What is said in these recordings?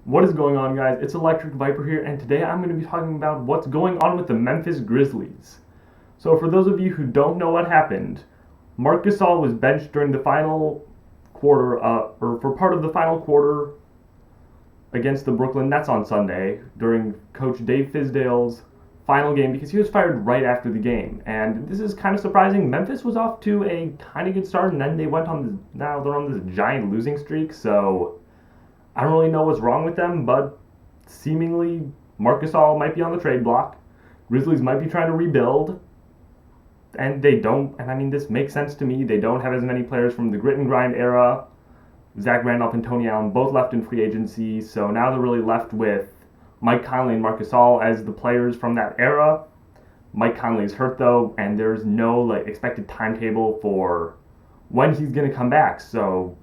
What is going on, guys? It's Electric Viper here, and today I'm going to be talking about what's going on with the Memphis Grizzlies. So, for those of you who don't know what happened, Marc Gasol was benched during the final quarter, or for part of the final quarter against the Brooklyn Nets on Sunday during Coach Dave Fizdale's final game because he was fired right after the game. And this is kind of surprising. Memphis was off to a kind of good start, and then they went on now they're on this giant losing streak. So I don't really know what's wrong with them, but seemingly Marc Gasol might be on the trade block. Grizzlies might be trying to rebuild, and they don't. And I mean, this makes sense to me. They don't have as many players from the grit and grind era. Zach Randolph and Tony Allen both left in free agency, so now they're really left with Mike Conley and Marc Gasol as the players from that era. Mike Conley is hurt though, and there's no expected timetable for when he's gonna come back. So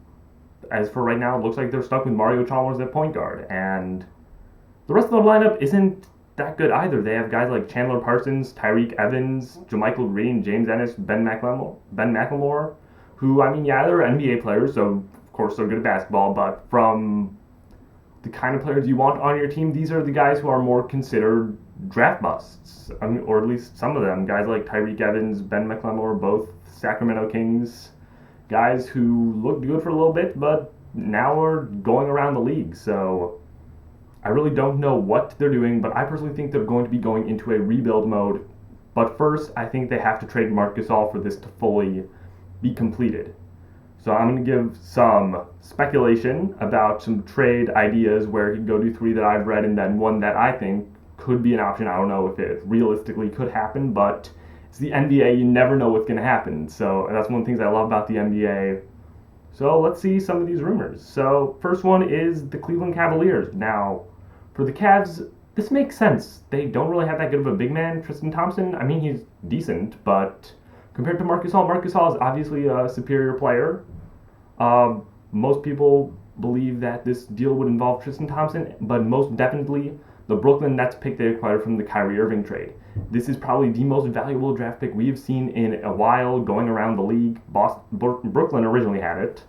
as for right now, it looks like they're stuck with Mario Chalmers at point guard, and the rest of the lineup isn't that good either. They have guys like Chandler Parsons, Tyreek Evans, JaMychal Green, James Ennis, Ben McLemore, who, I mean, yeah, they're NBA players, so of course they're good at basketball, but from the kind of players you want on your team, these are the guys who are more considered draft busts. I mean, or at least some of them. Guys like Tyreek Evans, Ben McLemore, both Sacramento Kings, guys who looked good for a little bit, but now are going around the league. So I really don't know what they're doing, but I personally think they're going to be going into a rebuild mode. But first, I think they have to trade Marc Gasol for this to fully be completed. So I'm going to give some speculation about some trade ideas where he'd go to three that I've read, and then one that I think could be an option. I don't know if it realistically could happen, but it's the NBA. You never know what's going to happen. So that's one of the things I love about the NBA. So let's see some of these rumors. So first one is the Cleveland Cavaliers. Now, for the Cavs, this makes sense. They don't really have that good of a big man. Tristan Thompson, I mean, he's decent, but compared to Marc Gasol is obviously a superior player. Most people believe that this deal would involve Tristan Thompson, but most definitely the Brooklyn Nets pick they acquired from the Kyrie Irving trade. This is probably the most valuable draft pick we've seen in a while going around the league. Brooklyn originally had it.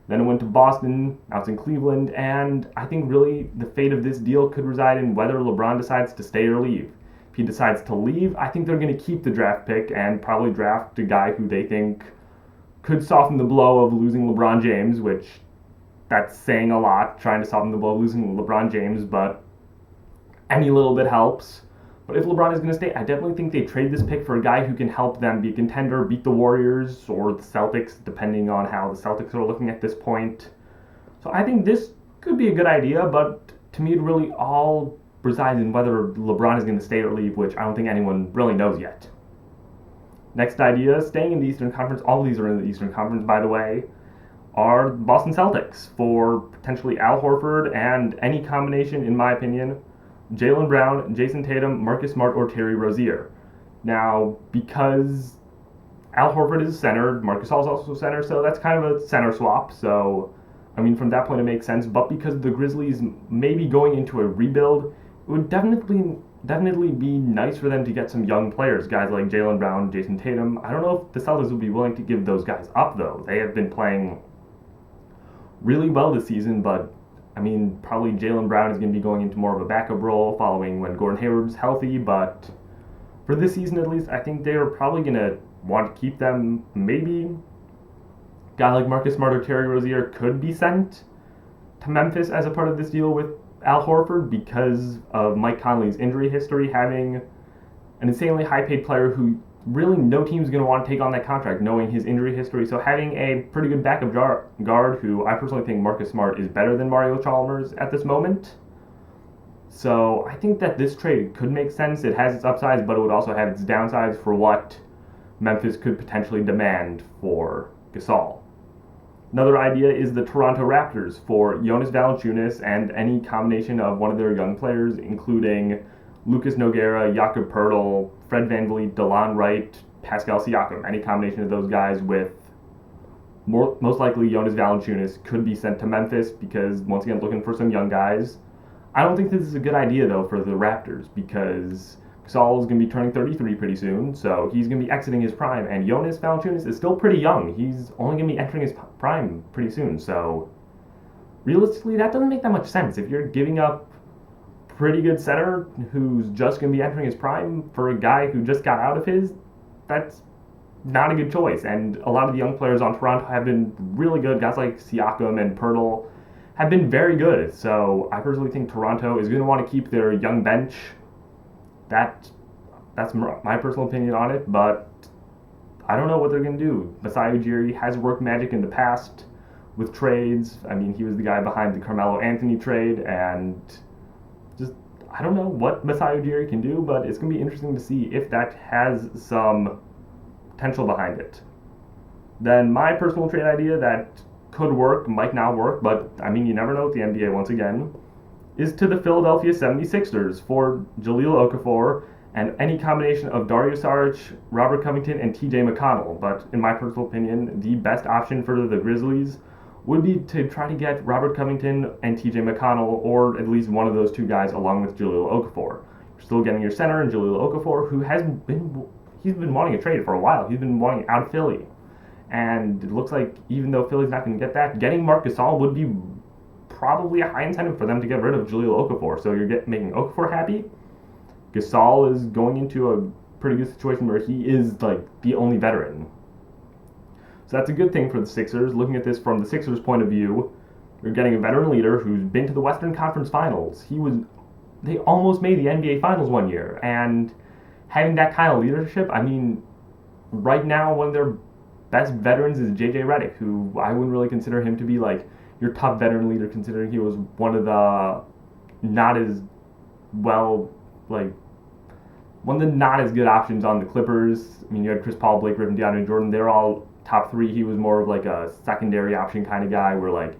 Then it went to Boston, now it's in Cleveland, and I think really the fate of this deal could reside in whether LeBron decides to stay or leave. If he decides to leave, I think they're going to keep the draft pick and probably draft a guy who they think could soften the blow of losing LeBron James, which that's saying a lot, trying to soften the blow of losing LeBron James, but any little bit helps. But if LeBron is going to stay, I definitely think they trade this pick for a guy who can help them be a contender, beat the Warriors or the Celtics, depending on how the Celtics are looking at this point. So I think this could be a good idea, but to me it really all resides in whether LeBron is going to stay or leave, which I don't think anyone really knows yet. Next idea, staying in the Eastern Conference, all of these are in the Eastern Conference, by the way, are Boston Celtics for potentially Al Horford and any combination, in my opinion, Jaylen Brown, Jason Tatum, Marcus Smart, or Terry Rozier. Now, because Al Horford is a center, Marc Gasol is also a center, so that's kind of a center swap. So, I mean, from that point it makes sense. But because the Grizzlies may be going into a rebuild, it would definitely be nice for them to get some young players, guys like Jaylen Brown, Jason Tatum. I don't know if the Celtics would be willing to give those guys up, though. They have been playing really well this season, but I mean, probably Jaylen Brown is going to be going into more of a backup role following when Gordon Hayward's healthy, but for this season at least, I think they are probably going to want to keep them. Maybe a guy like Marcus Smart or Terry Rozier could be sent to Memphis as a part of this deal with Al Horford because of Mike Conley's injury history, having an insanely high-paid player who really no team's going to want to take on that contract knowing his injury history. So having a pretty good backup guard who I personally think Marcus Smart is better than Mario Chalmers at this moment. So I think that this trade could make sense. It has its upsides, but it would also have its downsides for what Memphis could potentially demand for Gasol. Another idea is the Toronto Raptors for Jonas Valanciunas and any combination of one of their young players, including Lucas Nogueira, Jakob Poeltl, Fred VanVleet, DeLon Wright, Pascal Siakam. Any combination of those guys with most likely Jonas Valanciunas could be sent to Memphis because, once again, looking for some young guys. I don't think this is a good idea, though, for the Raptors because Gasol is going to be turning 33 pretty soon, so he's going to be exiting his prime, and Jonas Valanciunas is still pretty young. He's only going to be entering his prime pretty soon, so realistically, that doesn't make that much sense. If you're giving up pretty good center who's just going to be entering his prime for a guy who just got out of his, that's not a good choice. And a lot of the young players on Toronto have been really good. Guys like Siakam and Pirtle have been very good. So I personally think Toronto is going to want to keep their young bench. That's my personal opinion on it, but I don't know what they're going to do. Masai Ujiri has worked magic in the past with trades. I mean, he was the guy behind the Carmelo Anthony trade, and just I don't know what Masai Ujiri can do, but it's going to be interesting to see if that has some potential behind it. Then my personal trade idea that could work, might not work, but I mean, you never know with the NBA once again, is to the Philadelphia 76ers for Jahlil Okafor and any combination of Dario Saric, Robert Covington, and TJ McConnell. But in my personal opinion, the best option for the Grizzlies would be to try to get Robert Covington and TJ McConnell, or at least one of those two guys, along with Jahlil Okafor. You're still getting your center in Jahlil Okafor, who he's been wanting a trade for a while. He's been wanting out of Philly. And it looks like even though Philly's not going to get that, getting Marc Gasol would be probably a high incentive for them to get rid of Jahlil Okafor. So you're making Okafor happy. Gasol is going into a pretty good situation where he is like the only veteran. So that's a good thing for the Sixers. Looking at this from the Sixers' point of view, you're getting a veteran leader who's been to the Western Conference Finals. They almost made the NBA Finals one year, and having that kind of leadership, I mean, right now one of their best veterans is JJ Redick, who I wouldn't really consider him to be like your top veteran leader, considering he was one of the not as good options on the Clippers. I mean, you had Chris Paul, Blake Griffin, DeAndre Jordan. They're all top three. He was more of like a secondary option kind of guy, where like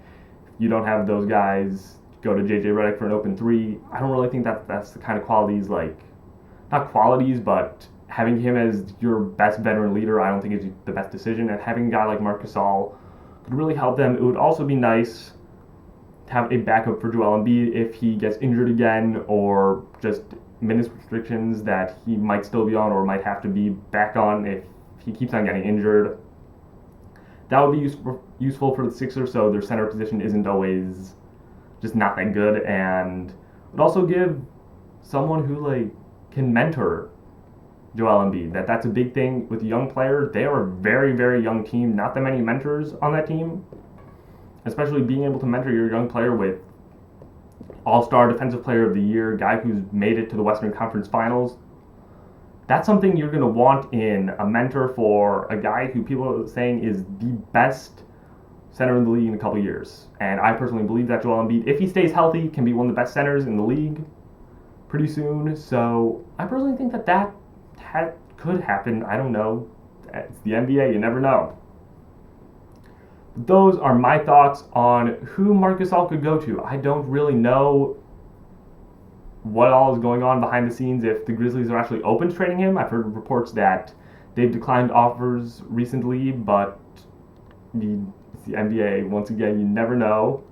you don't have those guys, go to JJ Redick for an open three. I don't really think that's the kind of qualities, like not qualities, but having him as your best veteran leader, I don't think is the best decision. And having a guy like Marc Gasol could really help them. It would also be nice to have a backup for Joel Embiid if he gets injured again, or just minutes restrictions that he might still be on or might have to be back on if he keeps on getting injured. That would be useful for the Sixers, so their center position isn't always just not that good, and would also give someone who like can mentor Joel Embiid. That's a big thing with a young player. They are a very, very young team. Not that many mentors on that team, especially being able to mentor your young player with All-Star Defensive Player of the Year, guy who's made it to the Western Conference Finals. That's something you're going to want in a mentor for a guy who people are saying is the best center in the league in a couple years. And I personally believe that Joel Embiid, if he stays healthy, can be one of the best centers in the league pretty soon. So I personally think that could happen. I don't know. It's the NBA. You never know. Those are my thoughts on who Marc Gasol could go to. I don't really know what all is going on behind the scenes, if the Grizzlies are actually open to trading him. I've heard reports that they've declined offers recently, but it's the NBA. Once again, you never know.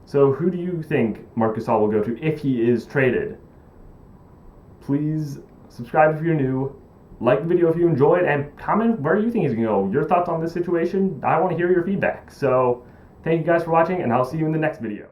So who do you think Marc Gasol will go to if he is traded? Please subscribe if you're new, like the video if you enjoyed, and comment where you think he's going to go. Your thoughts on this situation, I want to hear your feedback. So thank you guys for watching, and I'll see you in the next video.